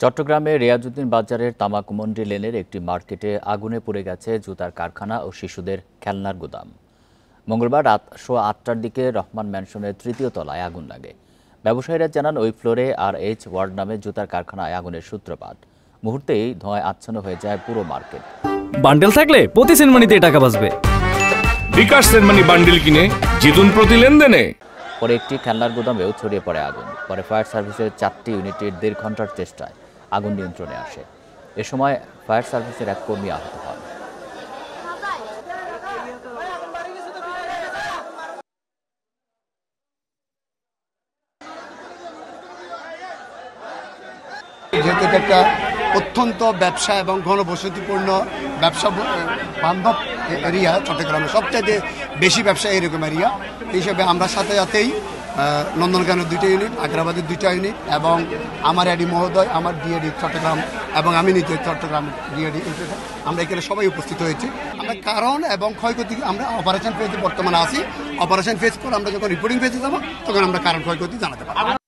চট্টগ্রামে রিয়াজউদ্দিন বাজারের তামাকমন্ডি লেনের একটি মার্কেটে আগুনে পুড়ে গেছে জুতার কারখানা ও শিশুদের খেলনার গুদাম। মঙ্গলবার রাত 8টার দিকে রহমান ম্যানশনের ৩য় তলায় আগুন লাগে। ব্যবসায়ীরা জানান ওই ফ্লোরে RH ওয়ার্ড নামে জুতার কারখানায় আগুনের সূত্রপাত। মুহূর্তেই ধোঁয়ায় আচ্ছন্ন হয়ে যায় পুরো মার্কেট। বান্ডেল থাকলে প্রতি সেনমানিতে টাকা বাঁচবে। বিকাশ সেনমানি বান্ডেল কিনে জিতুন প্রতি লেনদেনে। পরে একটি খেলনার গুদামেও ছড়িয়ে পড়ে আগুন। পরে ফায়ার সার্ভিসের 4টি ইউনিটের 1.5 ঘন্টার চেষ্টায় আগুন নিয়ন্ত্রণে আসে। এ সময় ফায়ার সার্ভিসের এক কর্মী আহত হন। যেহেতু এটা একটা অত্যন্ত ব্যবসা এবং ঘনবসতিপূর্ণ ব্যবসা বান্ধব এরিয়া, চট্টগ্রামে সবচাইতে বেশি ব্যবসা এরকম এরিয়া হিসেবে আমরা সাথে সাথেই নন্দনকাননের 2টা ইউনিট, আগ্রাবাদের 2টা ইউনিট এবং আমার এডি মহোদয়, আমার ডিএডি চট্টগ্রাম এবং আমি নিজে চট্টগ্রাম ডিএডি, আমরা এখানে সবাই উপস্থিত হয়েছি। আমরা কারণ এবং ক্ষয়ক্ষতি আমরা অপারেশন ফেজে বর্তমানে আছি। অপারেশন ফেজ করে আমরা যখন রিপোর্টিং ফেজে যাবো তখন আমরা কারণ ক্ষয়ক্ষতি জানাতে পারবো।